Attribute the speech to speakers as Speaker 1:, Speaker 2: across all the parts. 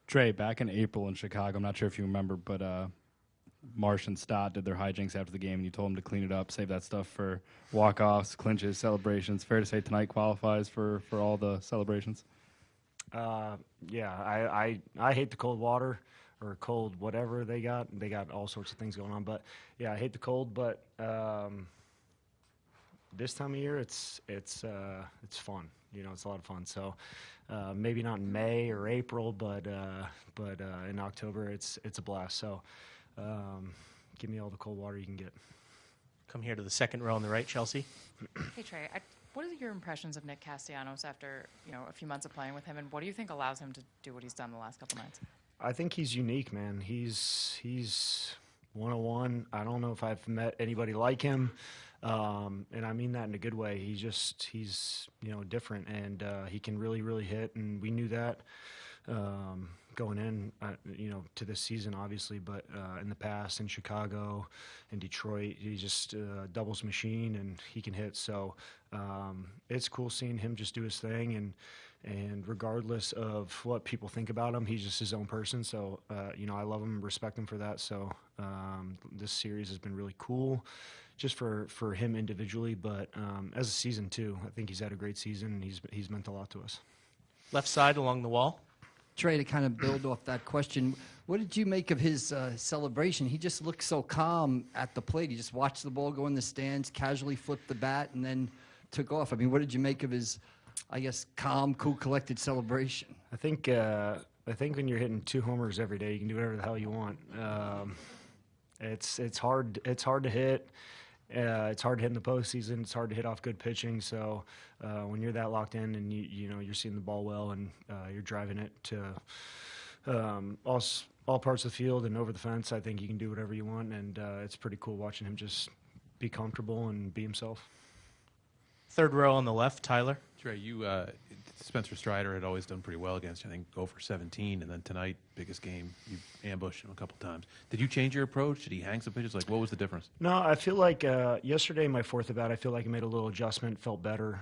Speaker 1: Trey, back in April in Chicago, I'm not sure if you remember, but Marsh and Stott did their hijinks after the game, and you told them to clean it up, save that stuff for walk-offs, clinches, celebrations. Fair to say tonight qualifies for all the celebrations?
Speaker 2: Yeah, I hate the cold water or cold whatever they got. They got all sorts of things going on, but yeah, I hate the cold. But this time of year, it's fun. You know, it's a lot of fun. So maybe not in May or April, but in October, it's a blast. So give me all the cold water you can get.
Speaker 3: Come here to the second row on the right, Chelsea.
Speaker 4: Hey Trey, what are your impressions of Nick Castellanos after a few months of playing with him, and what do you think allows him to do what he's done the last couple nights?
Speaker 2: I think he's unique, man. He's 101. I don't know if I've met anybody like him, and I mean that in a good way. He's different, and he can really hit, and we knew that going in, to this season, obviously, but in the past in Chicago, in Detroit, he's just a doubles machine, and he can hit. So it's cool seeing him just do his thing, and regardless of what people think about him, he's just his own person. So I love him, respect him for that. So this series has been really cool, just for him individually, but as a season too. I think he's had a great season, and he's meant a lot to us.
Speaker 3: Left side along the wall.
Speaker 5: Trey, to kind of build off that question, what did you make of his celebration? He just looked so calm at the plate. He just watched the ball go in the stands, casually flipped the bat, and then took off. I mean, what did you make of his, I guess, calm, cool, collected celebration?
Speaker 2: I think when you're hitting 2 homers every day, you can do whatever the hell you want. It's hard to hit. It's hard to hit in the postseason. It's hard to hit off good pitching. So when you're that locked in, and you're seeing the ball well, and you're driving it to all parts of the field and over the fence, I think you can do whatever you want, and it's pretty cool watching him just be comfortable and be himself.
Speaker 3: Third row on the left, Tyler.
Speaker 6: Trey, Spencer Strider had always done pretty well against you. I think go for 17, and then tonight, biggest game, you ambushed him a couple times. Did you change your approach? Did he hang some pitches? Like, what was the difference?
Speaker 2: No, I feel like yesterday, my fourth at bat, I feel like I made a little adjustment, felt better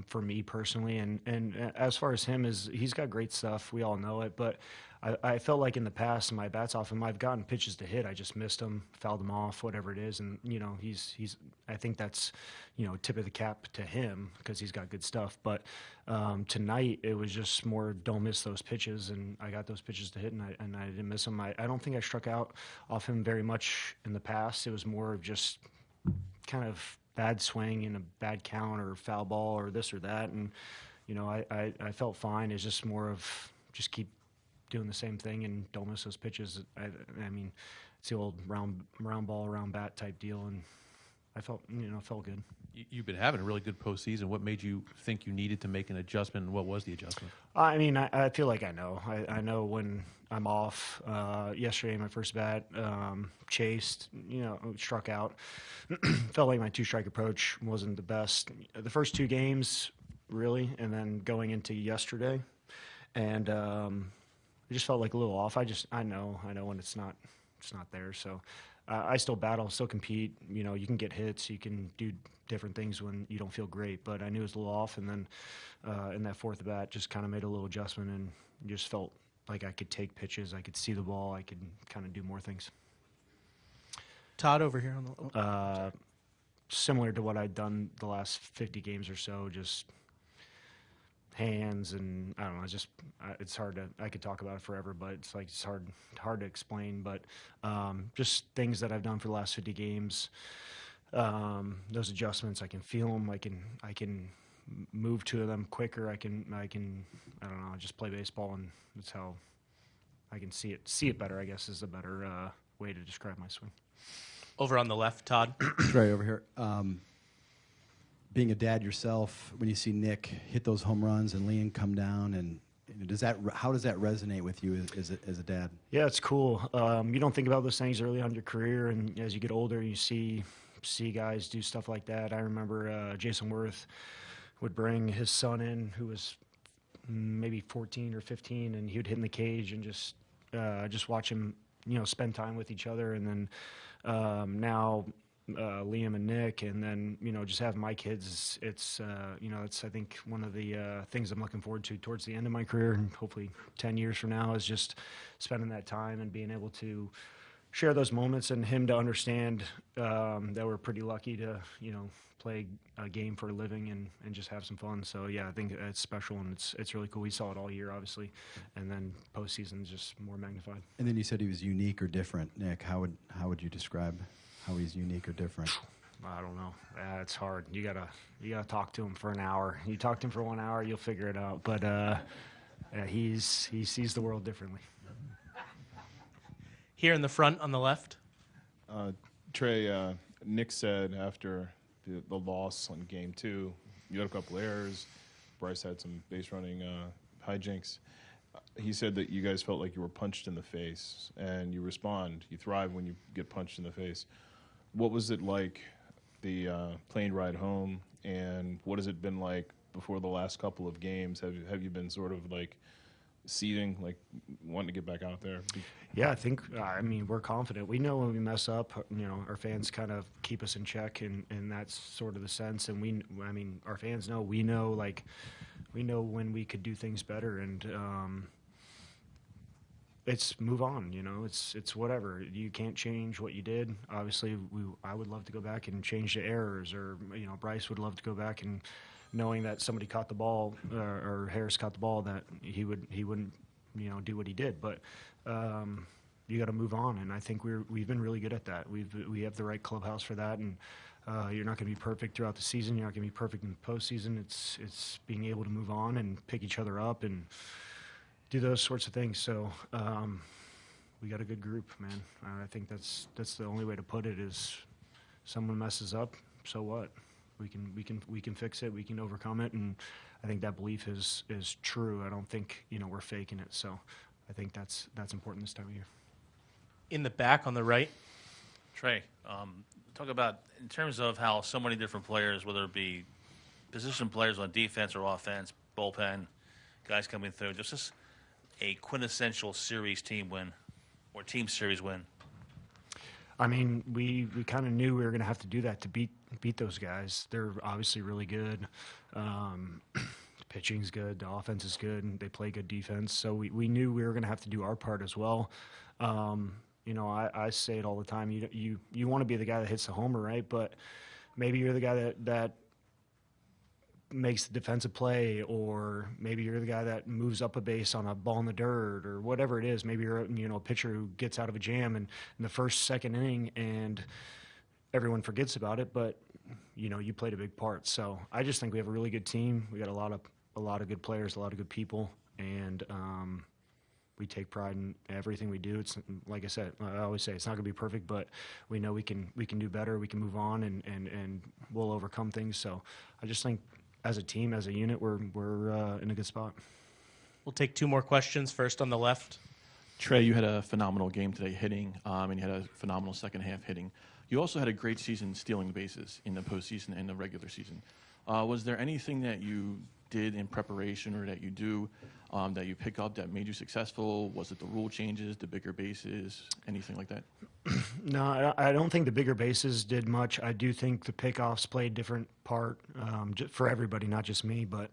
Speaker 2: for me personally. And as far as him, he's got great stuff. We all know it, but I felt like in the past, my bats off him, I've gotten pitches to hit. I just missed them, fouled them off, whatever it is. And, he's I think that's, tip of the cap to him because he's got good stuff. But tonight, it was just more don't miss those pitches. And I got those pitches to hit, and I didn't miss them. I don't think I struck out off him very much in the past. It was more of just kind of bad swing and a bad count or foul ball or this or that. And, I felt fine. It's just more of just keep doing the same thing and don't miss those pitches. I mean, it's the old round ball, round bat type deal, and I felt good.
Speaker 6: You've been having a really good postseason. What made you think you needed to make an adjustment, and what was the adjustment?
Speaker 2: I mean, I feel like I know. I know when I'm off. Yesterday, my first bat, chased, struck out. Felt like my two-strike approach wasn't the best. The first 2 games, really, and then going into yesterday, and it just felt like a little off. I know when it's not there. So I still battle, still compete. You can get hits, you can do different things when you don't feel great. But I knew it was a little off, and then in that fourth at bat, just kind of made a little adjustment and just felt like I could take pitches, I could see the ball, I could kind of do more things.
Speaker 3: Todd over here on the
Speaker 2: similar to what I'd done the last 50 games or so, just hands, and I don't know, it's hard to, I could talk about it forever, but it's hard to explain, but just things that I've done for the last 50 games, those adjustments, I can feel them, I can move to them quicker, I can I don't know, just play baseball, and that's how I can see it better, I guess, is a better way to describe my swing.
Speaker 3: Over on the left, Todd.
Speaker 7: Trey over here. Being a dad yourself, when you see Nick hit those home runs and Liam come down, and how does that resonate with you as a dad?
Speaker 2: Yeah, it's cool. You don't think about those things early on in your career, and as you get older, you see guys do stuff like that. I remember Jason Worth would bring his son in, who was maybe 14 or 15, and he would hit in the cage and just watch him, spend time with each other. And then now Liam and Nick, and then just having my kids. It's it's I think one of the things I'm looking forward to towards the end of my career, and hopefully 10 years from now, is just spending that time and being able to share those moments, and him to understand that we're pretty lucky to play a game for a living and just have some fun. So yeah, I think it's special, and it's really cool. We saw it all year, obviously, and then postseason is just more magnified.
Speaker 7: And then you said he was unique or different. Nick, how would you describe how he's unique or different?
Speaker 2: I don't know. It's hard. You gotta talk to him for an hour. You talk to him for 1 hour, you'll figure it out. But he sees the world differently.
Speaker 3: Here in the front on the left.
Speaker 8: Trey, Nick said after the loss on Game 2, you had a couple errors. Bryce had some base running hijinks. He said that you guys felt like you were punched in the face, and you respond. You thrive when you get punched in the face. What was it like, the plane ride home, and what has it been like before the last couple of games? Have you been sort of like seething, like wanting to get back out there?
Speaker 2: Yeah, I mean, we're confident. We know when we mess up, our fans kind of keep us in check, and that's sort of the sense. And our fans know, we know when we could do things better, and it's move on, it's whatever. You can't change what you did. Obviously, I would love to go back and change the errors, or, Bryce would love to go back and knowing that somebody caught the ball, or Harris caught the ball, that he wouldn't, do what he did. But you got to move on, and I think we've been really good at that. We have the right clubhouse for that, and you're not going to be perfect throughout the season. You're not going to be perfect in the postseason. It's being able to move on and pick each other up and do those sorts of things. So we got a good group, man. I think that's the only way to put it. Is someone messes up, so what? We can fix it. We can overcome it, and I think that belief is true. I don't think we're faking it. So I think that's important this time of year.
Speaker 3: In the back on the right.
Speaker 9: Trey, talk about in terms of how so many different players, whether it be position players on defense or offense, bullpen, guys coming through, just a quintessential series team win or team series win.
Speaker 2: I mean, we kind of knew we were going to have to do that to beat those guys. They're obviously really good. The pitching's good. The offense is good, and they play good defense. So we knew we were going to have to do our part as well. I say it all the time. You want to be the guy that hits the homer, right? But maybe you're the guy that makes the defensive play, or maybe you're the guy that moves up a base on a ball in the dirt, or whatever it is. Maybe you're a pitcher who gets out of a jam in the second inning, and everyone forgets about it, but you played a big part. So I just think we have a really good team. We got a lot of good players, a lot of good people, and we take pride in everything we do. It's like I said, I always say it's not going to be perfect, but we know we can do better. We can move on, and we'll overcome things. So I just think, as a team, as a unit, we're in a good spot.
Speaker 3: We'll take two more questions. First on the left.
Speaker 10: Trey, you had a phenomenal game today hitting, and you had a phenomenal second half hitting. You also had a great season stealing bases in the postseason and the regular season. Was there anything that you did in preparation or that you do that you pick up that made you successful? Was it the rule changes, the bigger bases, anything like that?
Speaker 2: No, I don't think the bigger bases did much. I do think the pickoffs played a different part for everybody, not just me, but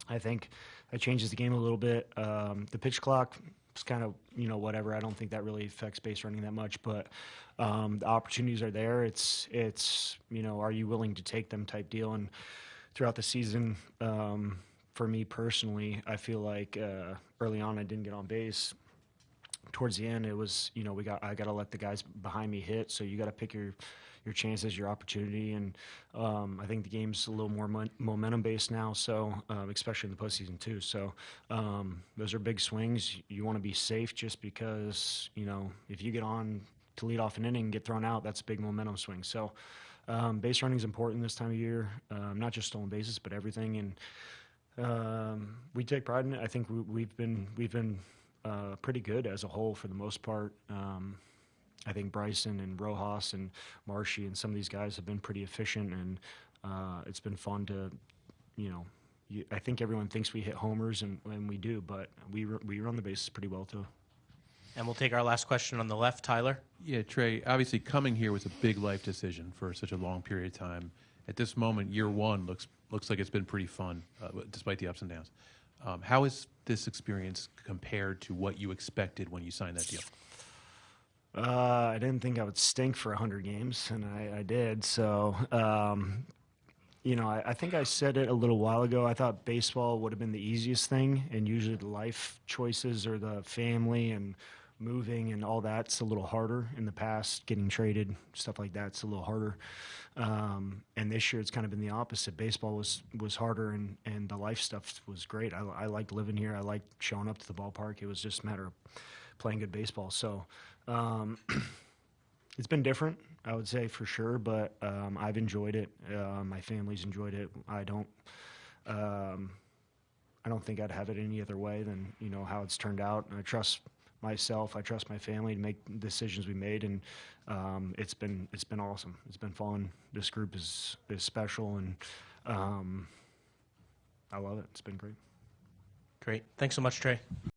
Speaker 2: I think that changes the game a little bit. The pitch clock is kind of, whatever. I don't think that really affects base running that much, but the opportunities are there. It's are you willing to take them type deal? And throughout the season, for me personally, I feel like early on I didn't get on base. Towards the end, it was, I got to let the guys behind me hit. So you got to pick your chances, your opportunity. And I think the game's a little more momentum based now. So especially in the postseason too. So those are big swings. You want to be safe, just because, if you get on to lead off an inning and get thrown out, that's a big momentum swing. So base running is important this time of year. Not just stolen bases, but everything. And we take pride in it. I think we've been pretty good as a whole for the most part. I think Bryson and Rojas and Marshy and some of these guys have been pretty efficient, and it's been fun to, I think everyone thinks we hit homers, and we do, but we run the bases pretty well too.
Speaker 3: And we'll take our last question on the left, Tyler.
Speaker 6: Yeah, Trey, obviously coming here was a big life decision for such a long period of time. At this moment, year one looks like it's been pretty fun, despite the ups and downs. How is this experience compared to what you expected when you signed that deal?
Speaker 2: I didn't think I would stink for 100 games, and I did. So, I think I said it a little while ago. I thought baseball would have been the easiest thing, and usually the life choices or the family and moving and all that's a little harder in the past. Getting traded, stuff like that's a little harder. And this year it's kind of been the opposite. Baseball was harder, and the life stuff was great. I liked living here. I liked showing up to the ballpark. It was just a matter of playing good baseball. So it's been different, I would say, for sure, but I've enjoyed it. My family's enjoyed it. I don't think I'd have it any other way than how it's turned out. And I trust myself. I trust my family to make decisions we made, and it's been awesome. It's been fun. This group is special, and I love it. It's been great.
Speaker 3: Great. Thanks so much, Trey.